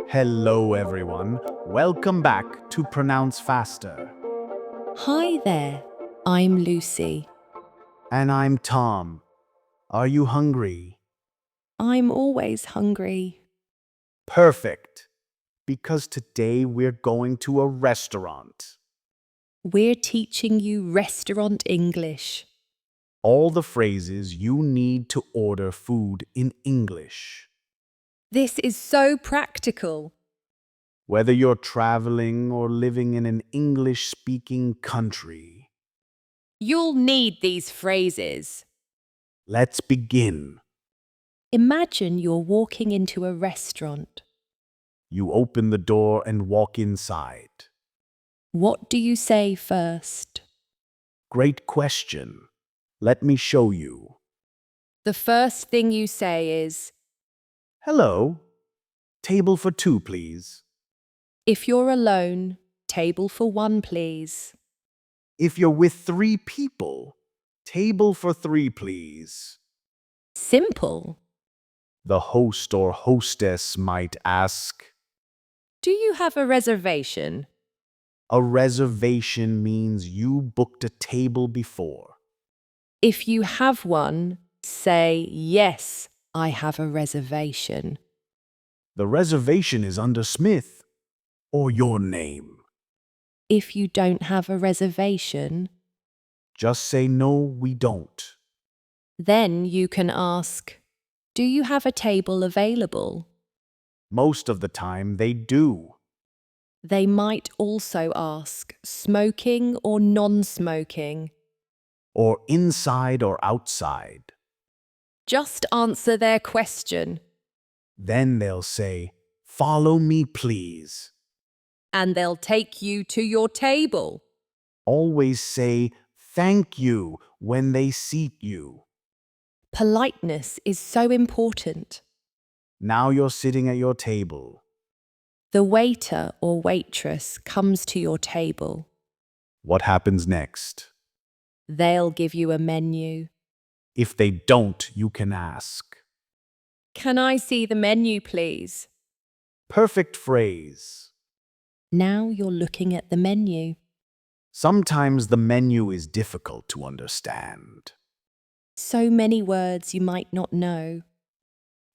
Hello, everyone. Welcome back to Pronounce Faster. Hi there, I'm Lucy. And I'm Tom. Are you hungry? I'm always hungry. Perfect. Because today we're going to a restaurant. We're teaching you restaurant English. All the phrases you need to order food in English. This is so practical. Whether you're traveling or living in an English speaking country. You'll need these phrases. Let's begin. Imagine you're walking into a restaurant. You open the door and walk inside. What do you say first? Great question. Let me show you. The first thing you say is, Hello. Table for two, please. if you're alone, table for one, please. If you're with three people, table for three, please. Simple. The host or hostess might ask. Do you have a reservation? A reservation means you booked a table before. If you have one, say, yes, I have a reservation. The reservation is under Smith or your name. If you don't have a reservation, Just say no, we don't. then you can ask, do you have a table available? Most of the time they do. They might also ask, smoking or non-smoking. Or inside or outside. Just answer their question, Then they'll say, follow me, please. and they'll take you to your table. Always say thank you when they seat you. Politeness is so important. Now you're sitting at your table. The waiter or waitress comes to your table. What happens next? They'll give you a menu. If they don't, you can ask. Can I see the menu, please? Perfect phrase. Now you're looking at the menu. Sometimes the menu is difficult to understand. So many words you might not know.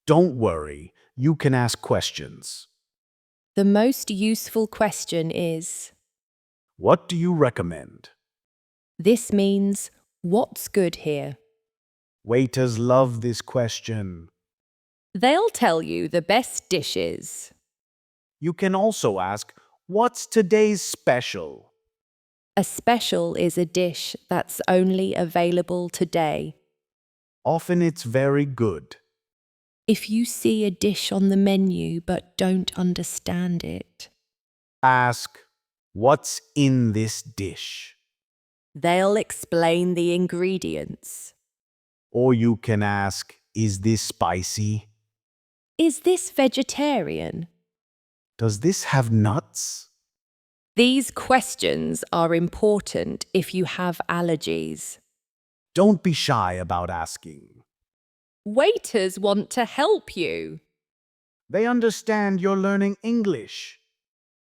Don't worry, you can ask questions. The most useful question is, What do you recommend? this means, what's good here? Waiters love this question. They'll tell you the best dishes. You can also ask, what's today's special? A special is a dish that's only available today. Often it's very good. If you see a dish on the menu but don't understand it, Ask, what's in this dish? they'll explain the ingredients. Or you can ask, is this spicy? Is this vegetarian? Does this have nuts? These questions are important if you have allergies. Don't be shy about asking. Waiters want to help you. They understand you're learning English.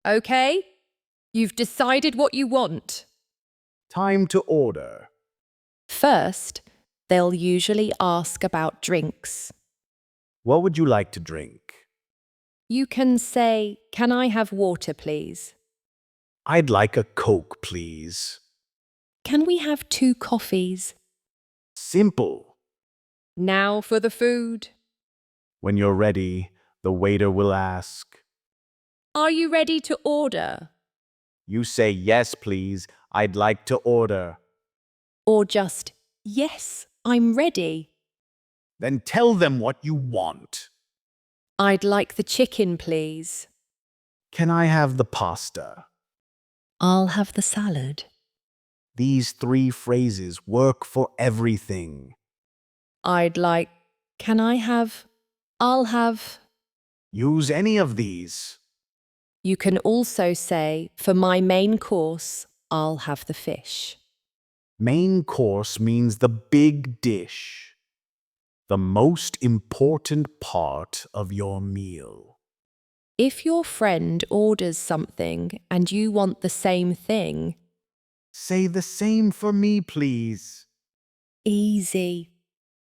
Okay? You've decided what you want. Time to order. First, they'll usually ask about drinks. What would you like to drink? You can say, can I have water, please? I'd like a Coke, please. Can we have 2 coffees? Simple. Now for the food. When you're ready, the waiter will ask. Are you ready to order? You say, yes, please. I'd like to order. Or just, yes, I'm ready. Then tell them what you want. I'd like the chicken, please. Can I have the pasta? I'll have the salad. These 3 phrases work for everything. I'd like, can I have, I'll have. Use any of these. You can also say, for my main course, I'll have the fish. Main course means the big dish. The most important part of your meal. If your friend orders something and you want the same thing, Say the same for me, please. easy.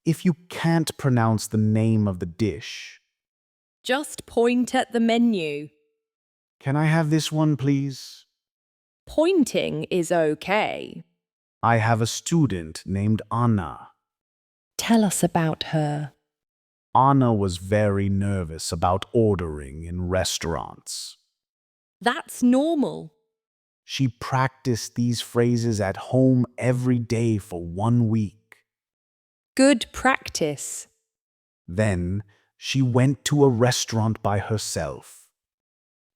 If you can't pronounce the name of the dish, Just point at the menu. can I have this one, please? Pointing is okay. I have a student named Anna. Tell us about her. Anna was very nervous about ordering in restaurants. That's normal. She practiced these phrases at home every day for 1 week. Good practice. Then she went to a restaurant by herself.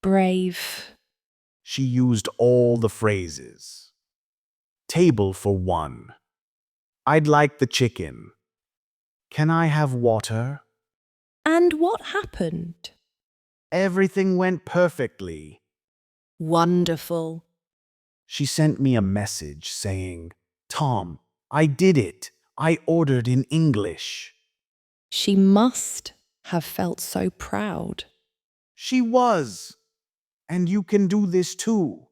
Brave. She used all the phrases. Table for one. I'd like the chicken. Can I have water? And what happened? Everything went perfectly. Wonderful. She sent me a message saying, Tom, I did it. I ordered in English. She must have felt so proud. She was. And you can do this too.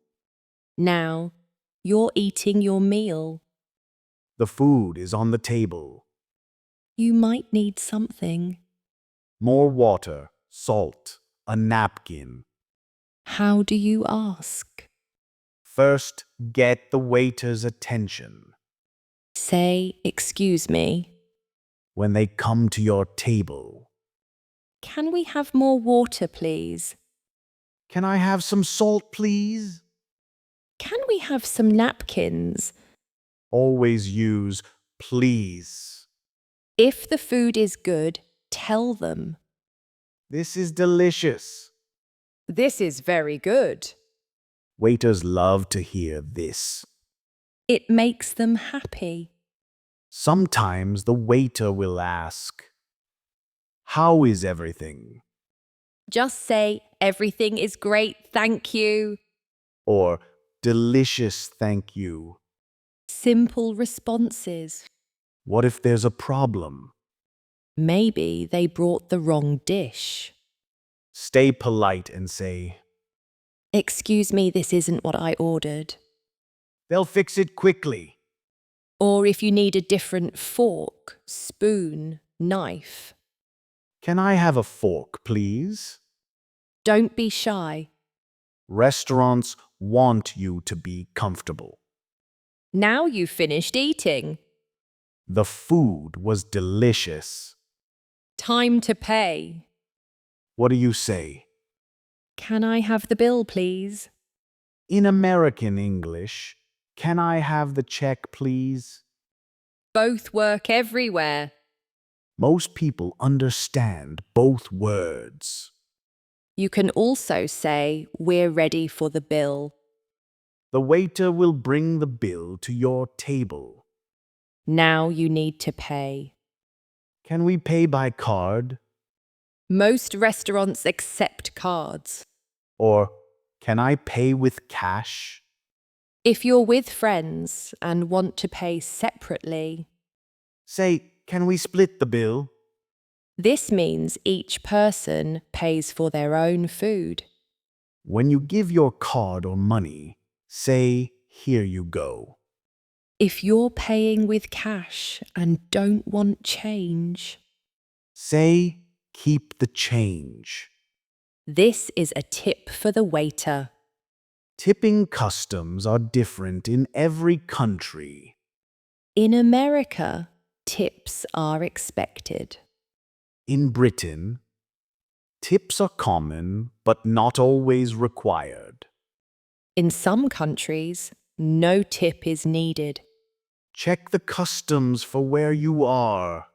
Now, you're eating your meal. The food is on the table. You might need something. More water, salt, a napkin. How do you ask? First, get the waiter's attention. Say, excuse me. When they come to your table, Can we have more water, please? can I have some salt, please? Can we have some napkins? Always use please. If the food is good, tell them. This is delicious. This is very good. Waiters love to hear this. It makes them happy. Sometimes the waiter will ask, how is everything? Just say, everything is great, thank you. Or delicious, thank you. Simple responses. What if there's a problem? Maybe they brought the wrong dish. Stay polite and say, Excuse me, this isn't what I ordered. they'll fix it quickly. Or if you need a different fork, spoon, knife. Can I have a fork, please? Don't be shy. Restaurants want you to be comfortable. Now you've finished eating. The food was delicious. Time to pay. What do you say? Can I have the bill, please? In American English, can I have the check, please? Both work everywhere. Most people understand both words. You can also say, we're ready for the bill. The waiter will bring the bill to your table. Now you need to pay. Can we pay by card? Most restaurants accept cards. Or can I pay with cash? If you're with friends and want to pay separately, Say, can we split the bill? this means each person pays for their own food. When you give your card or money, say, here you go. If you're paying with cash and don't want change, Say, keep the change. this is a tip for the waiter. Tipping customs are different in every country. In America, tips are expected. In Britain, tips are common but not always required. In some countries, no tip is needed. Check the customs for where you are.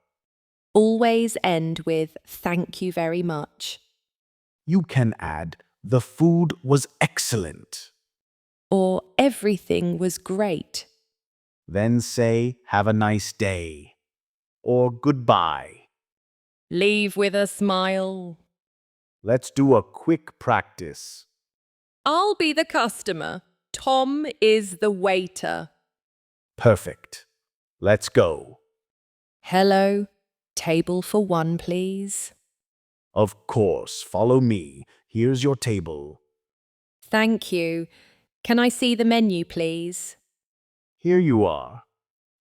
Always end with thank you very much, You can add, the food was excellent. or everything was great. Then say, have a nice day. Or goodbye. Leave with a smile. Let's do a quick practice. I'll be the customer. Tom is the waiter. Perfect. Let's go. Hello, Table for one, please. Of course, follow me. Here's your table. Thank you. Can I see the menu, please? Here you are.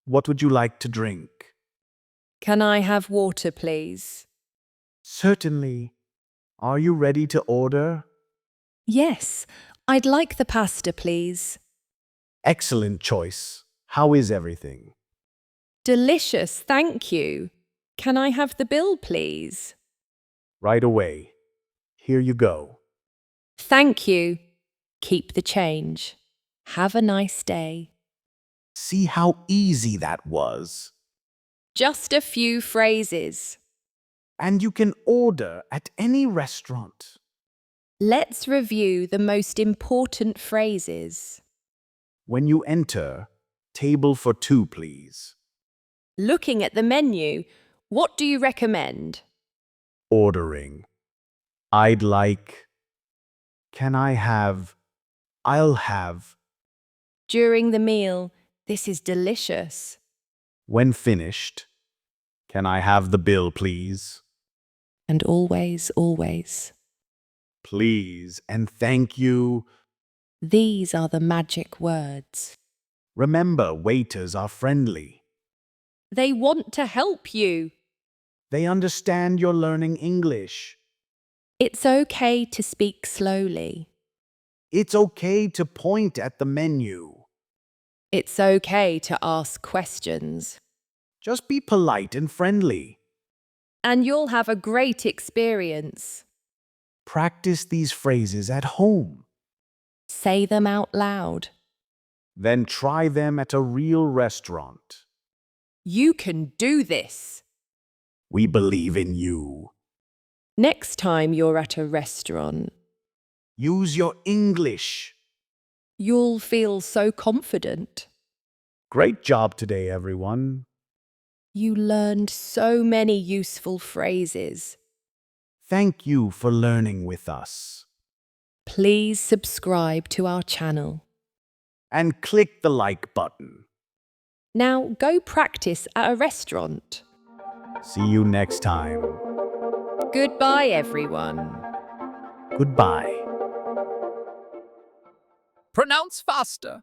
What would you like to drink? Can I have water, please? Certainly. Are you ready to order? Yes, I'd like the pasta, please. Excellent choice. How is everything? Delicious, thank you. Can I have the bill, please? Right away. Here you go. Thank you. Keep the change. Have a nice day. See how easy that was? Just a few phrases. And you can order at any restaurant. Let's review the most important phrases. When you enter, table for two, please. Looking at the menu, what do you recommend? Ordering. I'd like. Can I have? I'll have. During the meal, this is delicious. When finished, can I have the bill, please? And always, always. Please and thank you. These are the magic words. Remember, waiters are friendly. They want to help you. They understand you're learning English. It's okay to speak slowly. It's okay to point at the menu. It's okay to ask questions. Just be polite and friendly. And you'll have a great experience. Practice these phrases at home. Say them out loud. Then try them at a real restaurant. You can do this. We believe in you. Next time you're at a restaurant, Use your English. you'll feel so confident. Great job today, everyone. You learned so many useful phrases. Thank you for learning with us. Please subscribe to our channel. And click the like button. Now go practice at a restaurant. See you next time. Goodbye, everyone. Goodbye. Pronounce faster.